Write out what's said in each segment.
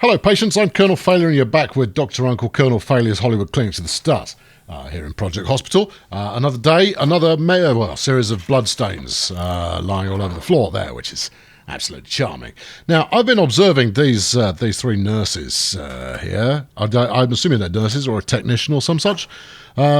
Hello patients, I'm Colonel Failure and you're back with Dr. Uncle Colonel Failure's Hollywood Clinic to the Start. Here in Project Hospital. Another day, another series of bloodstains lying all over the floor there, which is absolutely charming. Now, I've been observing these three nurses here. I'm assuming they're nurses or a technician or some such.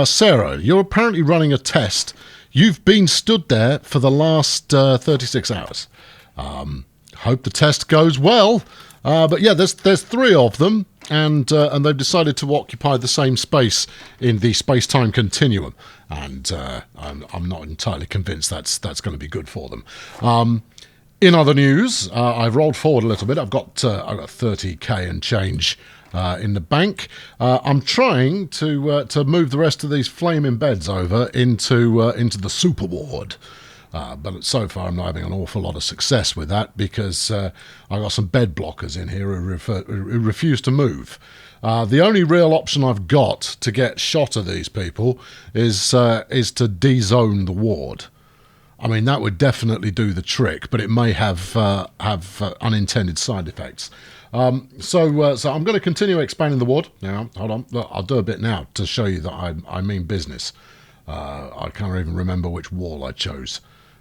Sarah, you're apparently running a test. You've been stood there for the last 36 hours. Hope the test goes well. But yeah, there's three of them, and they've decided to occupy the same space in the space-time continuum, and I'm not entirely convinced that's going to be good for them. In other news, I've rolled forward a little bit. I've got 30k and change in the bank. I'm trying to move the rest of these flaming beds over into the super ward. But so far I'm not having an awful lot of success with that because I've got some bed blockers in here who refuse to move. The only real option I've got to get shot of these people is to de-zone the ward. I mean, that would definitely do the trick, but it may have unintended side effects. So I'm going to continue expanding the ward. Now, hold on. Look, I'll do a bit now to show you that I mean business. I can't even remember which wall I chose.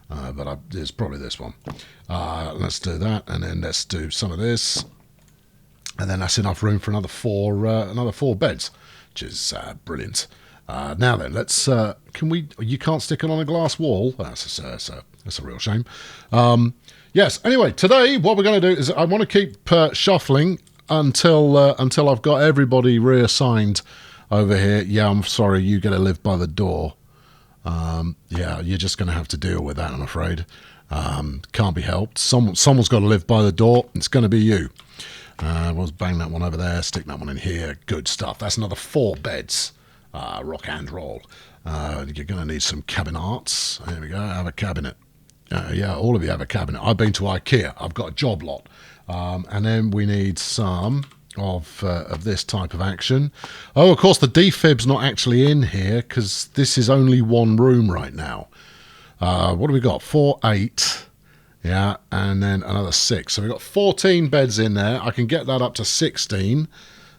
But it's probably this one. Let's do that, and then let's do some of this, and then that's enough room for another four beds, which is brilliant. Now then, let's. Can we? You can't stick it on a glass wall. That's a real shame. Yes. Anyway, today what we're going to do is I want to keep shuffling until I've got everybody reassigned over here. Yeah, I'm sorry, you get to live by the door. Yeah, you're just going to have to deal with that, I'm afraid. Can't be helped. Someone's got to live by the door. It's going to be you. We'll bang that one over there, stick that one in here. Good stuff. That's another 4 beds. Rock and roll. You're going to need some cabinets. There we go. Have a cabinet. Yeah, all of you have a cabinet. I've been to IKEA. I've got a job lot. And then we need some of this type of action. Oh, of course, the defib's not actually in here because this is only one room right now. What do we got? 4, 8. Yeah, and then another 6. So we've got 14 beds in there. I can get that up to 16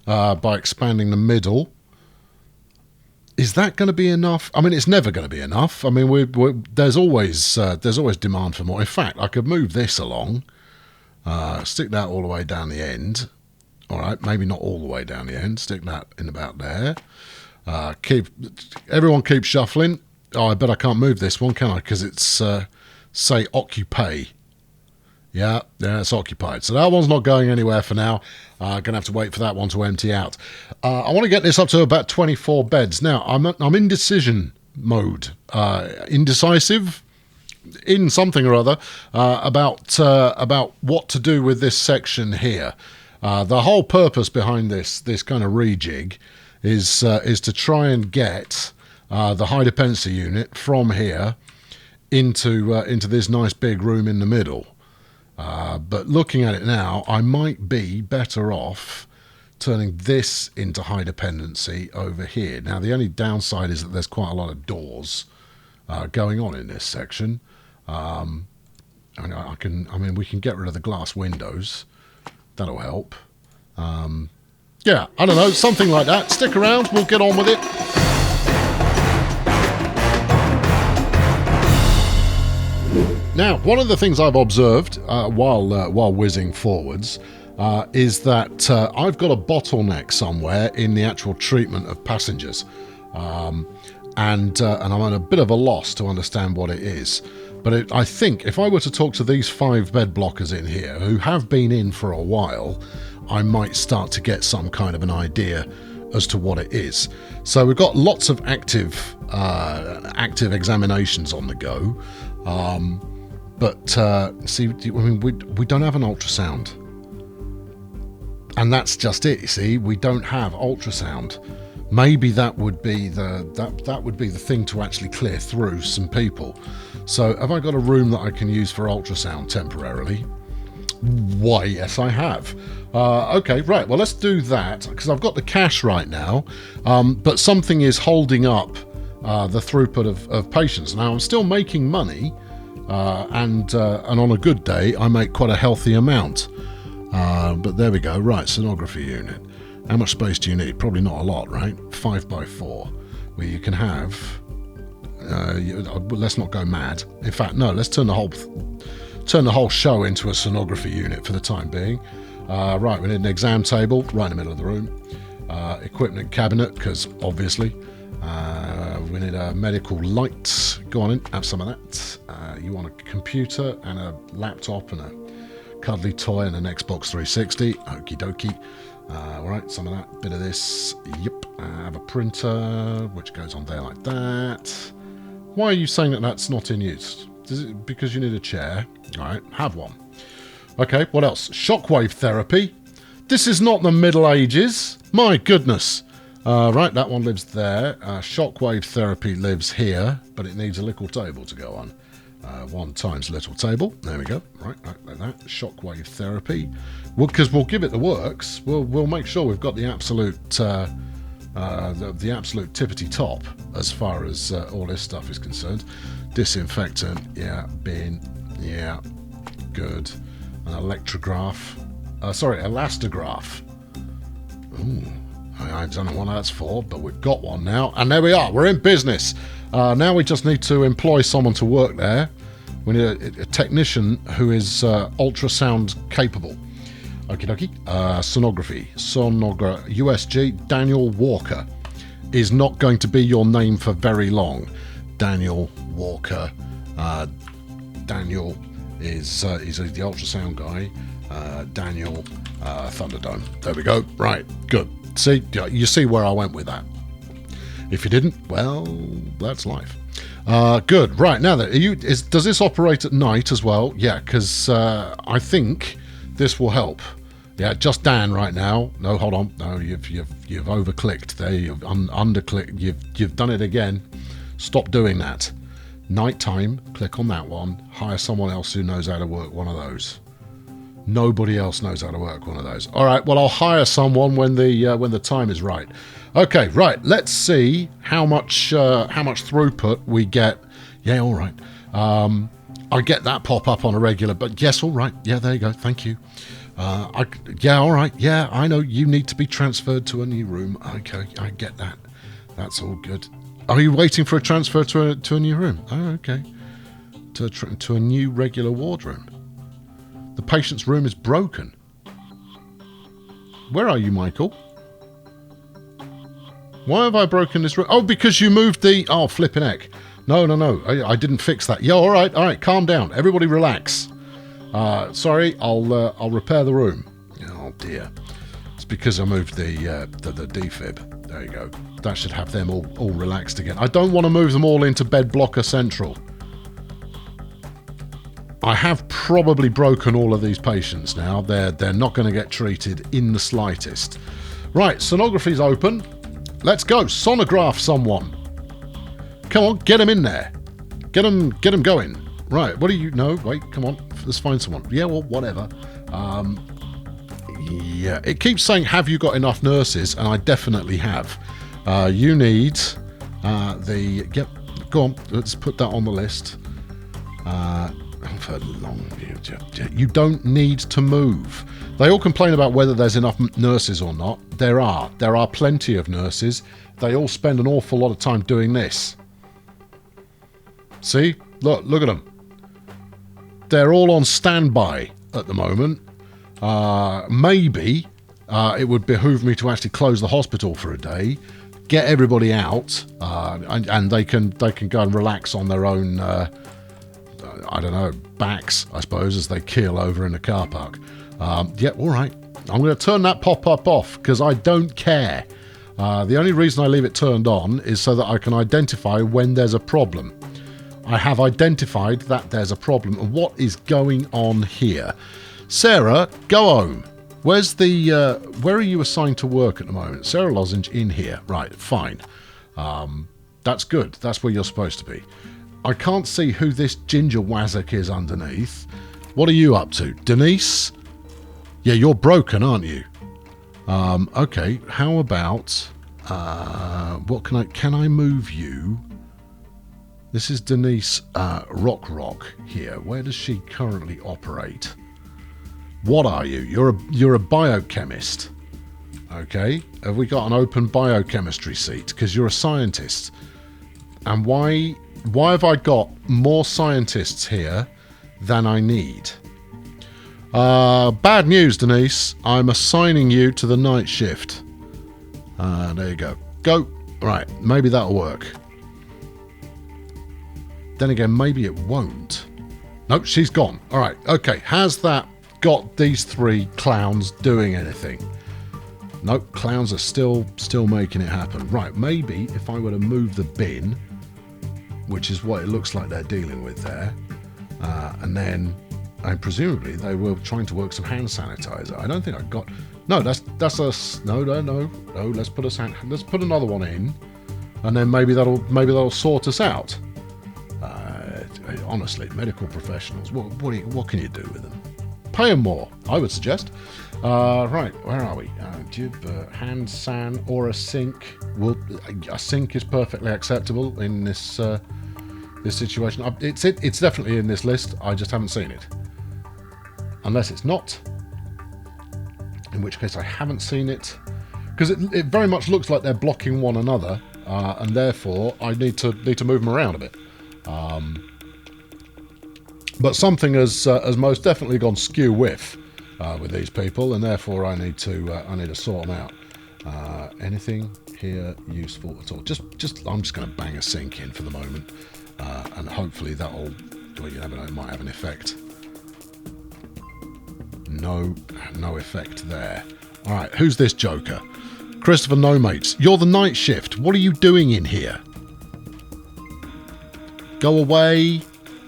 by expanding the middle. Is that going to be enough? I mean, it's never going to be enough. I mean, there's always demand for more. In fact, I could move this along, stick that all the way down the end. All right, maybe not all the way down the end. Stick that in about there. Everyone keep shuffling. Oh, I bet I can't move this one, can I? Because it's, say, occupy. Yeah, it's occupied. So that one's not going anywhere for now. Going to have to wait for that one to empty out. I want to get this up to about 24 beds. Now, I'm in decision mode. Indecisive in something or other about what to do with this section here. The whole purpose behind this kind of rejig is to try and get the high dependency unit from here into this nice big room in the middle. But looking at it now, I might be better off turning this into high dependency over here. Now, the only downside is that there's quite a lot of doors going on in this section. I mean, we can get rid of the glass windows. That'll help. Yeah, I don't know, something like that. Stick around, we'll get on with it. Now, one of the things I've observed while whizzing forwards is that I've got a bottleneck somewhere in the actual treatment of passengers. And I'm at a bit of a loss to understand what it is. But I think if I were to talk to these 5 bed blockers in here, who have been in for a while, I might start to get some kind of an idea as to what it is. So we've got lots of active examinations on the go. See, I mean, we don't have an ultrasound. And that's just it, you see. We don't have ultrasound. Maybe that would be the thing to actually clear through some people. So have I got a room that I can use for ultrasound temporarily? Why, yes, I have. Okay, right, well, let's do that, because I've got the cash right now, but something is holding up the throughput of patients. Now, I'm still making money, and on a good day, I make quite a healthy amount. But there we go. Right, sonography unit. How much space do you need? Probably not a lot, right? 5x4, where you can have... let's not go mad. In fact, no, let's turn the whole show into a sonography unit for the time being. Right, we need an exam table right in the middle of the room. Equipment cabinet, because obviously. We need a medical light. Go on in, have some of that. You want a computer and a laptop and a cuddly toy and an Xbox 360. Okie dokie. Alright, some of that, bit of this. Yep. Have a printer, which goes on there like that. Why are you saying that that's not in use? Is it because you need a chair? Alright, have one. Okay, what else? Shockwave therapy. This is not the Middle Ages. My goodness. Right, that one lives there. Shockwave therapy lives here, but it needs a little table to go on. 1 times little table. There we go. Right, like that. Shockwave therapy. Well, because we'll give it the works. We'll make sure we've got the absolute the absolute tippity top as far as all this stuff is concerned. Disinfectant, yeah. Bin, yeah. Good. An electrograph. Sorry, elastograph. Ooh. I don't know what that's for, but we've got one now. And there we are. We're in business. Now we just need to employ someone to work there. We need a technician who is ultrasound capable. Okie dokie. Sonography. USG. Daniel Walker is not going to be your name for very long. Daniel Walker. Daniel is he's the ultrasound guy. Daniel Thunderdome. There we go. Right. Good. See, you see where I went with that. If you didn't, well, that's life. Good. Right, now that does this operate at night as well? Yeah, because I think this will help. Yeah, just Dan right now. No, hold on. No, you've over-clicked there. You've underclicked. You've done it again. Stop doing that. Nighttime. Click on that one. Hire someone else who knows how to work one of those. Nobody else knows how to work one of those. All right, well, I'll hire someone when the time is right. Okay, right. Let's see how much throughput we get. Yeah, all right. I get that pop up on a regular, but yes, all right. Yeah, there you go. Thank you. Yeah, all right. Yeah, I know you need to be transferred to a new room. Okay, I get that. That's all good. Are you waiting for a transfer to a new room? Oh, okay. To a new regular ward room. The patient's room is broken. Where are you, Michael? Why have I broken this room? Oh, because you moved the... Oh, flipping heck. No. I didn't fix that. Yeah, all right. Calm down. Everybody relax. Sorry, I'll repair the room. Oh, dear. It's because I moved the defib. There you go. That should have them all relaxed again. I don't want to move them all into bed blocker central. I have probably broken all of these patients now. They're not going to get treated in the slightest. Right, sonography's open. Let's go. Sonograph someone. Come on, get them in there. Get them going. Right, what do you... No, wait, come on. Let's find someone. Yeah, well, whatever. Yeah, it keeps saying, have you got enough nurses? And I definitely have. You need Yep, go on. Let's put that on the list. For long, you don't need to move. They all complain about whether there's enough nurses or not. There are plenty of nurses. They all spend an awful lot of time doing this. See, look at them. They're all on standby at the moment. Maybe it would behoove me to actually close the hospital for a day, get everybody out, and they can go and relax on their own. I don't know, backs, I suppose, as they keel over in the car park. Yeah, all right. I'm going to turn that pop-up off because I don't care. The only reason I leave it turned on is so that I can identify when there's a problem. I have identified that there's a problem. And what is going on here? Sarah, go home. Where's the... where are you assigned to work at the moment? Sarah Lozenge in here. Right, fine. That's good. That's where you're supposed to be. I can't see who this ginger wazzock is underneath. What are you up to? Denise? Yeah, you're broken, aren't you? Okay, how about... what can I move you? This is Denise Rock here. Where does she currently operate? What are you? You're a biochemist. Okay. Have we got an open biochemistry seat? Because you're a scientist. And why have I got more scientists here than I need? Bad news, Denise. I'm assigning you to the night shift. There you go. Go. Right. Maybe that'll work. Then again, maybe it won't. Nope, she's gone. All right. Okay. Has that got these 3 clowns doing anything? Nope. Clowns are still making it happen. Right. Maybe if I were to move the bin, which is what it looks like they're dealing with there, and then, and presumably they were trying to work some hand sanitizer. I don't think I got. No, that's a no. Let's put another one in, and then maybe that'll sort us out. Honestly, medical professionals, what can you do with them? Pay them more, I would suggest. Right, where are we? Hand san or a sink? Well, a sink is perfectly acceptable in this this situation. It's definitely in this list. I just haven't seen it, unless it's not. In which case, I haven't seen it, because it very much looks like they're blocking one another, and therefore I need to move them around a bit. But something has most definitely gone skew whiff with these people, and therefore I need to sort them out. Anything here useful at all? I'm just going to bang a sink in for the moment, and hopefully that'll. Well, you never know, it might have an effect. No effect there. All right, who's this joker? Christopher No Mates. You're the night shift. What are you doing in here? Go away.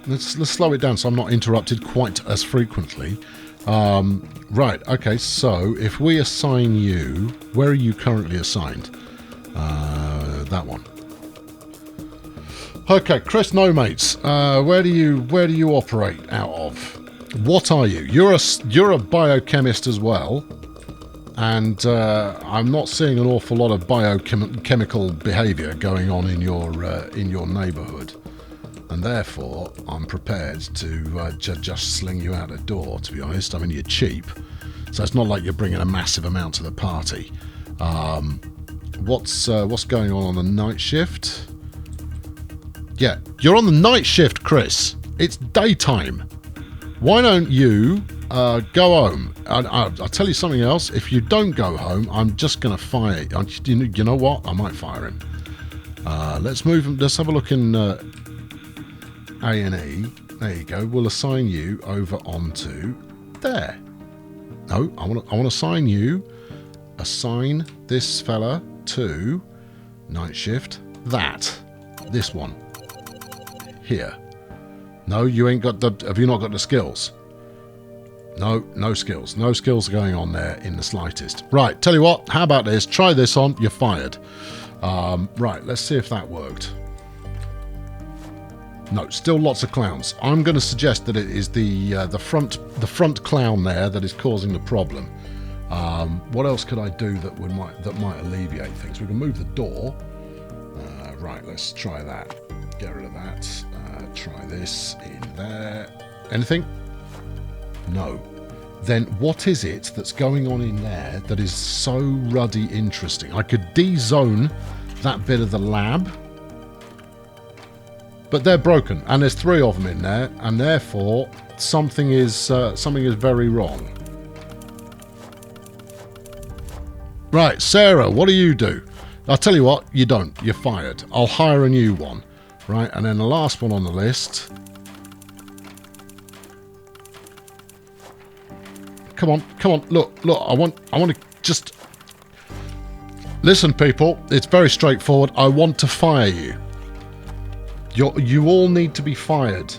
Let's slow it down so I'm not interrupted quite as frequently. Right, okay, so if we assign you, where are you currently assigned? That one. Okay, Chris No Mates, where do you operate out of? What are you? You're a biochemist as well, and I'm not seeing an awful lot of biochemical behaviour going on in your neighbourhood. And therefore, I'm prepared to just sling you out the door, to be honest. I mean, you're cheap, so it's not like you're bringing a massive amount to the party. What's going on the night shift? Yeah, you're on the night shift, Chris. It's daytime. Why don't you go home? I'll tell you something else. If you don't go home, I'm just going to fire you. You know what? I might fire him. Let's move him. Let's have a look in... A&E, there you go. We'll assign you over onto there. No, I want to assign you. Assign this fella to night shift. This one here. No, you ain't got the. Have you not got the skills? No skills. No skills are going on there in the slightest. Right. Tell you what. How about this? Try this on. You're fired. Right. Let's see if that worked. No, still lots of clowns. I'm going to suggest that it is the front clown there that is causing the problem. What else could I do that might alleviate things? We can move the door. Right, let's try that. Get rid of that. Try this in there. Anything? No. Then what is it that's going on in there that is so ruddy interesting? I could de-zone that bit of the lab. But they're broken, and there's 3 of them in there, and therefore something is very wrong. Right, Sarah, what do you do? I'll tell you what, you don't. You're fired. I'll hire a new one. Right, and then the last one on the list. Come on, look. I want to just... Listen, people, it's very straightforward. I want to fire you. You all need to be fired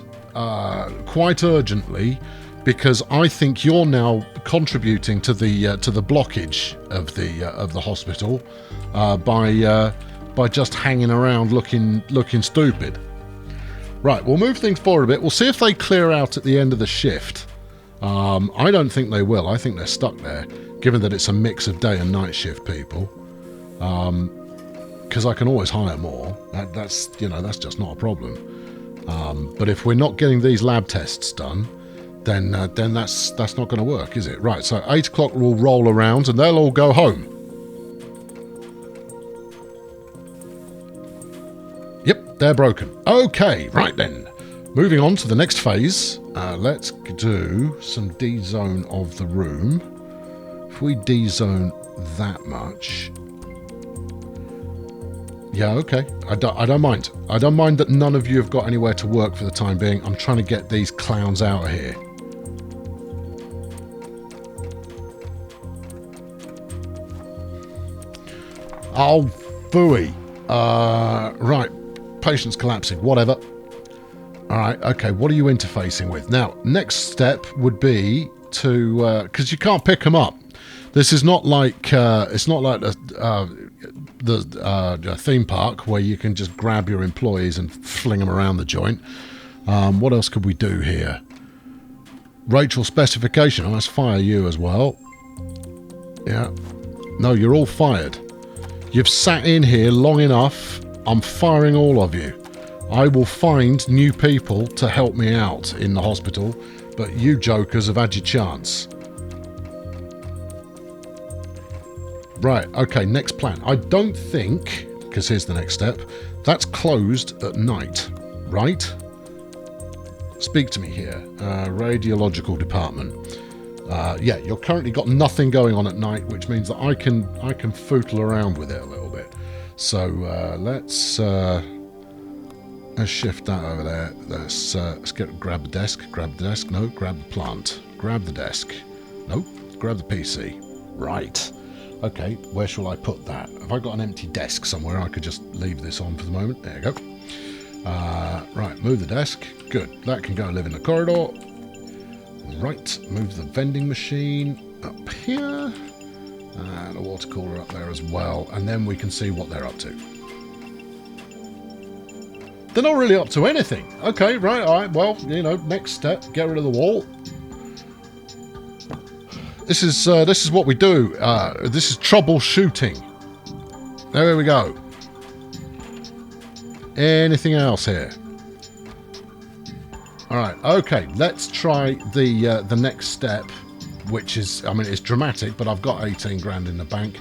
quite urgently, because I think you're now contributing to the blockage of the hospital by just hanging around looking stupid. Right, we'll move things forward a bit. We'll see if they clear out at the end of the shift. I don't think they will. I think they're stuck there, given that it's a mix of day and night shift people. Because I can always hire more. That's just not a problem. But if we're not getting these lab tests done, then that's not going to work, is it? Right, so 8 o'clock will roll around and they'll all go home. Yep, they're broken. Okay, right then. Moving on to the next phase. Let's do some D-zone of the room. If we D-zone that much... Yeah, okay. I don't mind. I don't mind that none of you have got anywhere to work for the time being. I'm trying to get these clowns out of here. Oh, phooey. Right. Patient's collapsing. Whatever. Alright, okay. What are you interfacing with? Now, next step would be to... because you can't pick them up. This is not like... it's not like the theme park where you can just grab your employees and fling them around the joint. What else could we do here? Rachel specification. Oh, let's fire you as well. Yeah. No, you're all fired. You've sat in here long enough. I'm firing all of you. I will find new people to help me out in the hospital, but you jokers have had your chance. Right, okay, next plan. I don't think, because here's the next step, that's closed at night, right? Speak to me here. Radiological department. Yeah, you're currently got nothing going on at night, which means that I can footle around with it a little bit. So let's shift that over there. Let's grab the desk. Grab the desk. No, grab the plant. Grab the desk. No, grab the PC. Right. Okay, where shall I put that? Have I got an empty desk somewhere? I could just leave this on for the moment. There you go. Right, move the desk. Good. That can go live in the corridor. Right, move the vending machine up here. And a water cooler up there as well. And then we can see what they're up to. They're not really up to anything. Okay, right, all right. Well, you know, next step, get rid of the wall. This is what we do. This is troubleshooting. There we go. Anything else here? All right. Okay. Let's try the next step, which is, I mean, it's dramatic, but I've got 18 grand in the bank.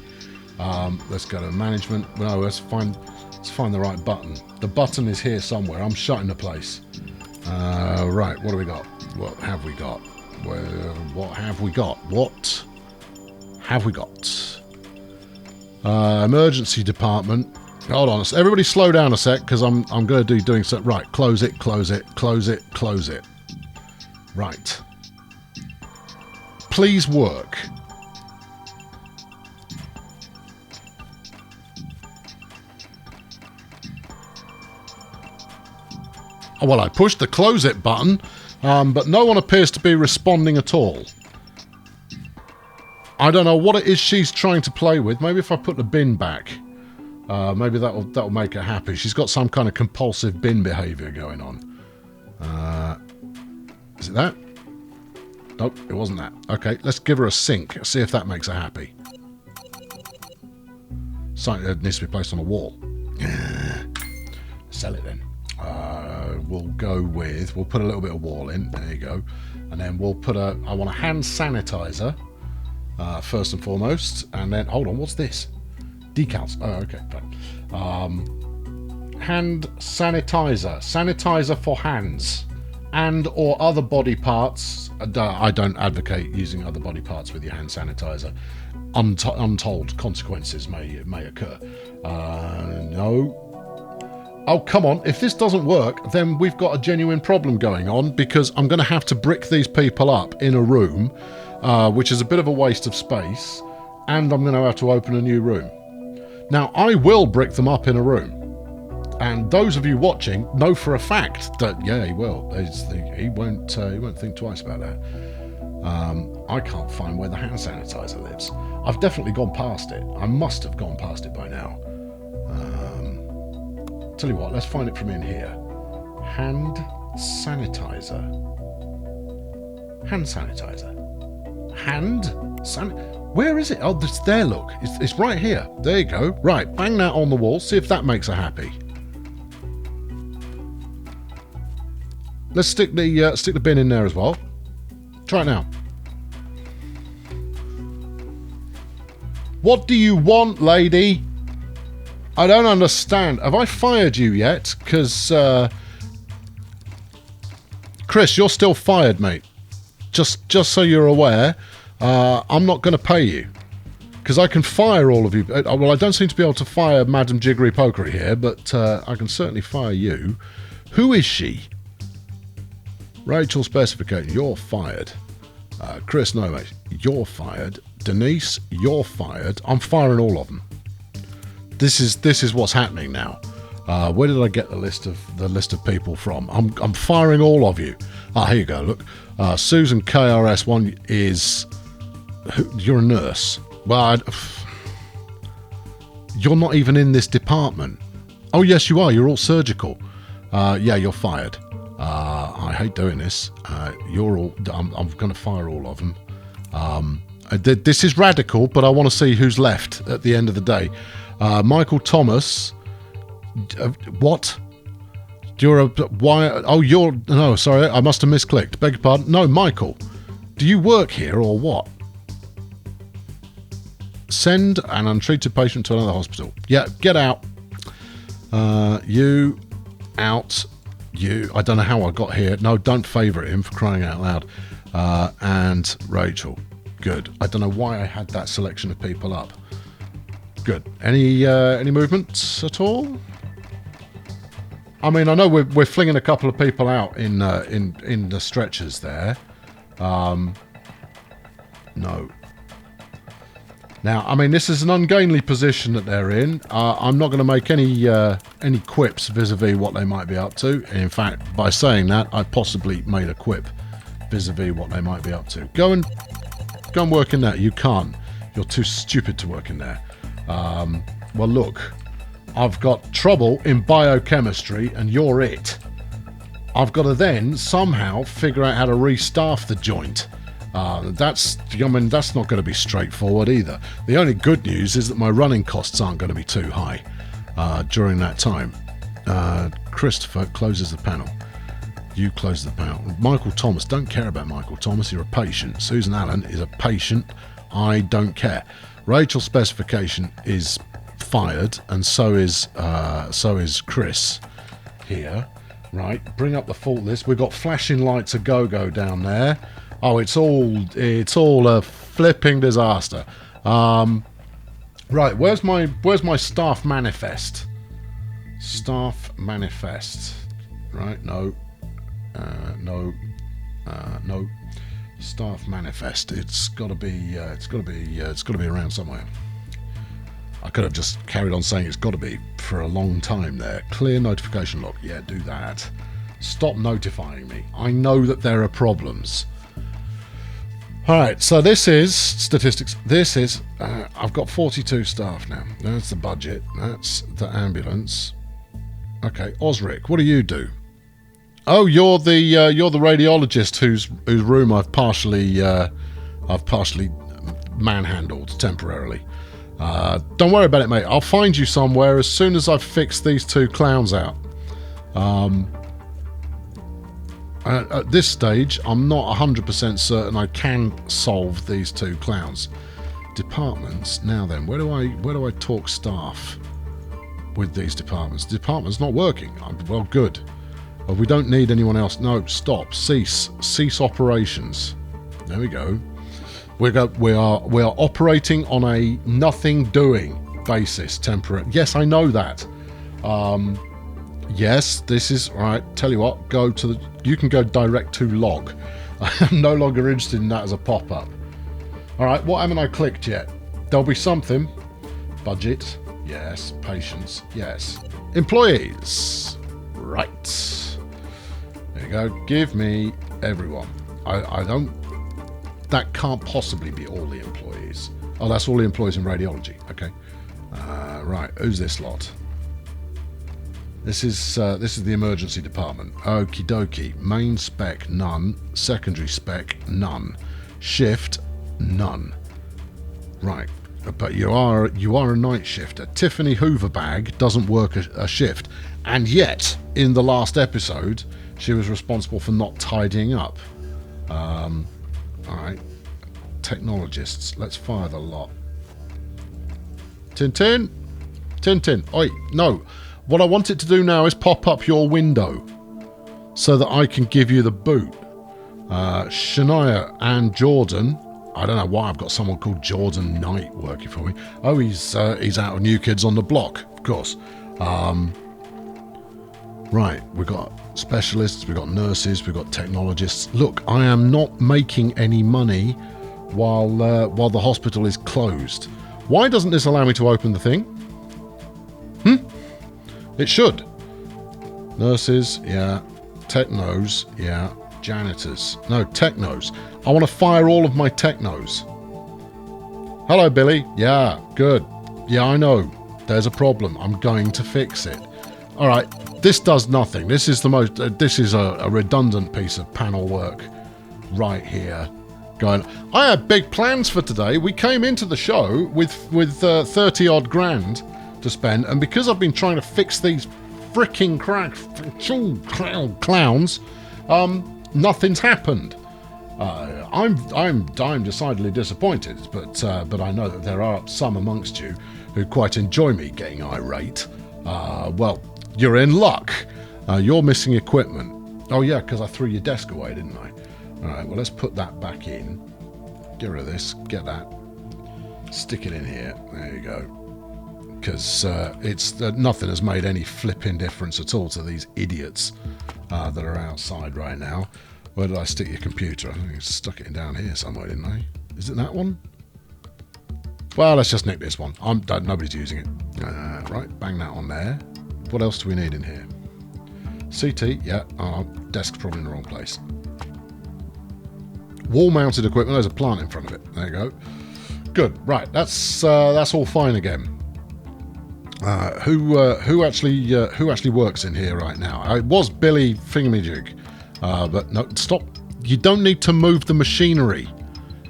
Let's go to management. No, let's find the right button. The button is here somewhere. I'm shutting the place. Right. What do we got? What have we got? What have we got? What have we got? Emergency department. Hold on. Everybody slow down a sec, because I'm going to doing something. Right. Close it, close it, close it, close it. Right. Please work. Oh, well, I pushed the close it button. But no one appears to be responding at all. I don't know what it is she's trying to play with. Maybe if I put the bin back, maybe that'll make her happy. She's got some kind of compulsive bin behaviour going on. Is it that? Nope, it wasn't that. Okay, let's give her a sink. See if that makes her happy. Something that needs to be placed on a wall. Sell it then. We'll put a little bit of wall in, there you go, and then we'll put I want a hand sanitizer, first and foremost, and then, hold on, what's this? Decals, oh, okay, fine. Hand sanitizer for hands, and or other body parts. I don't advocate using other body parts with your hand sanitizer. Untold consequences may occur. No. Oh, come on. If this doesn't work, then we've got a genuine problem going on, because I'm going to have to brick these people up in a room, which is a bit of a waste of space, and I'm going to have to open a new room. Now, I will brick them up in a room, and those of you watching know for a fact that, yeah, he will. He won't think twice about that. I can't find where the hand sanitizer lives. I've definitely gone past it. I must have gone past it by now. Tell you what, let's find it from in here. Hand sanitizer. Hand sanitizer. Where is it? Oh, it's there, look. It's right here. There you go. Right, bang that on the wall. See if that makes her happy. Let's stick the bin in there as well. Try it now. What do you want, lady? I don't understand. Have I fired you yet? Because, Chris, you're still fired, mate. Just so you're aware, I'm not going to pay you. Because I can fire all of you. Well, I don't seem to be able to fire Madam Jiggery Pokery here, but I can certainly fire you. Who is she? Rachel specification, you're fired. Chris, no, mate, you're fired. Denise, you're fired. I'm firing all of them. This is what's happening now. Where did I get the list of people from? I'm firing all of you. Ah, here you go. Look, Susan KRS1 is. You're a nurse. Well, you're not even in this department. Oh yes, you are. You're all surgical. Yeah, you're fired. I hate doing this. You're all. I'm going to fire all of them. This is radical, but I want to see who's left at the end of the day. Michael Thomas. What? You're a why? Oh, you're no. Sorry, I must have misclicked. Beg your pardon. No, Michael. Do you work here or what? Send an untreated patient to another hospital. Yeah, get out. You out. You. I don't know how I got here. No, don't favourite him, for crying out loud. And Rachel. Good. I don't know why I had that selection of people up. Good. Any movements at all? I mean, I know we're flinging a couple of people out in the stretchers there. No. Now, I mean, this is an ungainly position that they're in. I'm not going to make any quips vis-a-vis what they might be up to. In fact, by saying that, I possibly made a quip vis-a-vis what they might be up to. Go and work in there. You can't. You're too stupid to work in there. Well, look, I've got trouble in biochemistry, and you're it. I've got to then somehow figure out how to restaff the joint. That's not going to be straightforward either. The only good news is that my running costs aren't going to be too high during that time. Christopher closes the panel. You close the panel. Michael Thomas, don't care about Michael Thomas. You're a patient. Susan Allen is a patient. I don't care. Rachel's specification is fired, and so is Chris here. Right, bring up the fault list. We've got flashing lights a go-go down there. Oh, it's all a flipping disaster. Right, where's my staff manifest? Staff manifest. Right, no. No. Staff manifest. It's got to be around somewhere. I could have just carried on saying it's got to be for a long time there. Clear notification log. Yeah, do that. Stop notifying me. I know that there are problems. All right, so this is statistics. This is I've got 42 staff now. That's the budget. That's the ambulance. Okay, Osric, what do you do? Oh, you're the radiologist whose room I've partially manhandled temporarily. Don't worry about it, mate. I'll find you somewhere as soon as I've fixed these two clowns out. At this stage, I'm not 100% certain I can solve these two clowns. Departments. Now then, where do I talk staff with these departments? The department's not working. Well, good. We don't need anyone else. No, stop. Cease operations. There we go. We are operating on a nothing doing basis. Temporary. Yes, I know that. Yes, this is right. Tell you what, you can go direct to log. I'm no longer interested in that as a pop-up. All right, what haven't I clicked yet? There'll be something. Budget. Yes. Patients. Yes. Employees. Right. There you go. Give me everyone. I don't. That can't possibly be all the employees. Oh, that's all the employees in radiology. Okay. Right. Who's this lot? This is the emergency department. Okie dokie. Main spec, none. Secondary spec, none. Shift, none. Right. But you are a night shifter. Tiffany Hooverbag doesn't work a shift. And yet, in the last episode, she was responsible for not tidying up. Alright. Technologists. Let's fire the lot. Tintin? Tintin. Oi, no. What I want it to do now is pop up your window so that I can give you the boot. Shania and Jordan. I don't know why I've got someone called Jordan Knight working for me. Oh, he's out of New Kids on the Block, of course. Right, we've got specialists, we've got nurses, we've got technologists. Look, I am not making any money while the hospital is closed. Why doesn't this allow me to open the thing? It should. Nurses, yeah. Technos, yeah. Janitors. No, technos. I want to fire all of my technos. Hello, Billy. Yeah, good. Yeah, I know. There's a problem. I'm going to fix it. All right. This does nothing. This is the most. This is a redundant piece of panel work right here. Going. I had big plans for today. We came into the show with 30 odd grand to spend, and because I've been trying to fix these freaking clowns, nothing's happened. I'm decidedly disappointed, but I know that there are some amongst you who quite enjoy me getting irate. Well, you're in luck. You're missing equipment. Oh yeah, because I threw your desk away, didn't I? All right, well let's put that back in. Get rid of this. Get that. Stick it in here. There you go. Because it's nothing has made any flipping difference at all to these idiots that are outside right now. Where did I stick your computer? I think I stuck it down here somewhere, didn't I? Is it that one? Well, let's just nick this one. Nobody's using it. Right, bang that on there. What else do we need in here? CT, yeah. Oh, desk's probably in the wrong place. Wall-mounted equipment. There's a plant in front of it. There you go. Good. Right, that's all fine again. Who actually works in here right now? It was Billy Thingamajig, but no, stop. You don't need to move the machinery.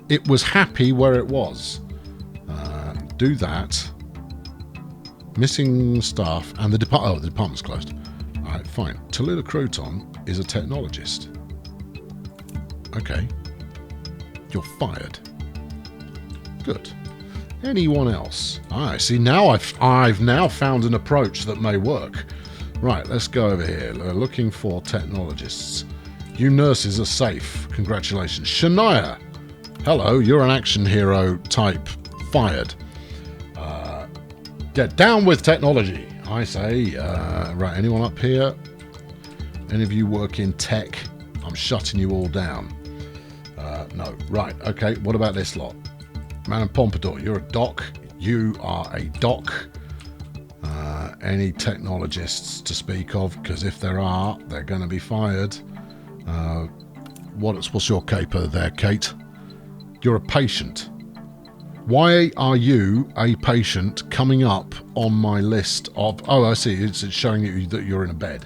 It was happy where it was. Do that. Missing staff and the department. Oh, the department's closed. All right, fine. Tallulah Crouton is a technologist. Okay. You're fired. Good. Anyone else? I see. Now I've now found an approach that may work. Right, let's go over here. We're looking for technologists. You nurses are safe. Congratulations. Shania. Hello, you're an action hero type. Fired. Get down with technology, I say. Right, anyone up here? Any of you work in tech? I'm shutting you all down. No. Right, okay. What about this lot? Madame Pompadour, you're a doc. You are a doc. Any technologists to speak of? Because if there are, they're going to be fired. What's your caper there, Kate? You're a patient. Why are you, a patient, coming up on my list of... Oh, I see. It's showing you that you're in a bed.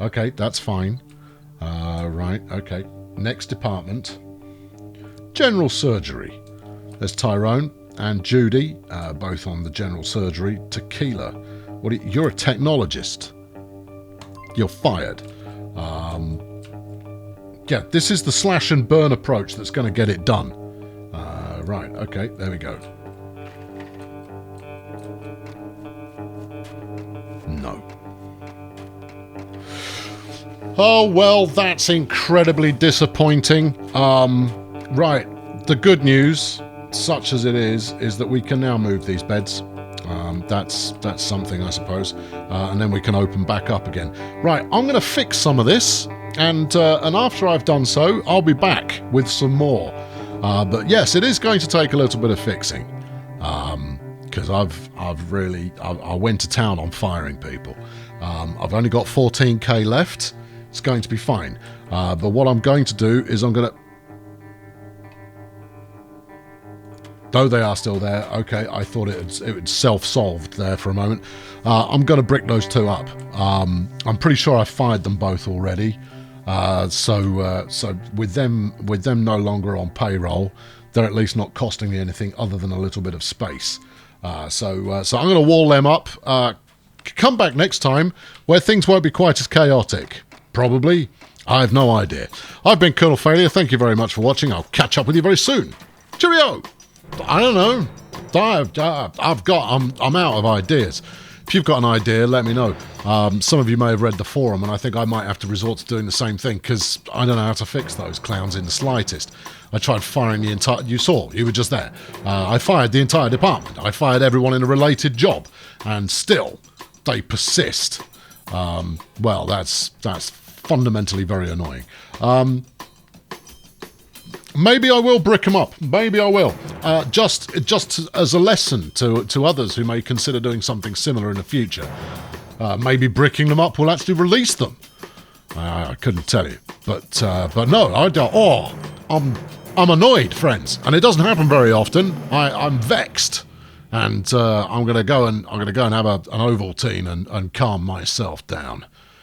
Okay, that's fine. Right, okay. Next department. General surgery. There's Tyrone and Judy, both on the general surgery. Tequila. You're a technologist. You're fired. Yeah, this is the slash and burn approach that's going to get it done. Right, okay, there we go. No. Oh, well, that's incredibly disappointing. Right, the good news, such as it is that we can now move these beds. That's something, I suppose. And then we can open back up again. Right, I'm going to fix some of this, and after I've done so, I'll be back with some more. But yes, it is going to take a little bit of fixing, because I went to town on firing people. I've only got 14k left. It's going to be fine. But what I'm going to do is I'm going to... Though they are still there, okay, I thought it would self-solved there for a moment. I'm going to brick those two up. I'm pretty sure I fired them both already. So with them no longer on payroll, they're at least not costing me anything other than a little bit of space. So I'm going to wall them up. Come back next time where things won't be quite as chaotic. Probably. I have no idea. I've been Colonel Failure. Thank you very much for watching. I'll catch up with you very soon. Cheerio! I don't know. I'm out of ideas. If you've got an idea, let me know. Some of you may have read the forum, and I think I might have to resort to doing the same thing, because I don't know how to fix those clowns in the slightest. I tried firing the entire... You saw, you were just there. I fired the entire department. I fired everyone in a related job, and still, they persist. Well, that's fundamentally very annoying. Maybe I will brick them up. Maybe I will. Just as a lesson to others who may consider doing something similar in the future. Maybe bricking them up will actually release them. I couldn't tell you, but no, I don't. Oh, I'm annoyed, friends, and it doesn't happen very often. I'm vexed, and I'm gonna go and have an Ovaltine and calm myself down.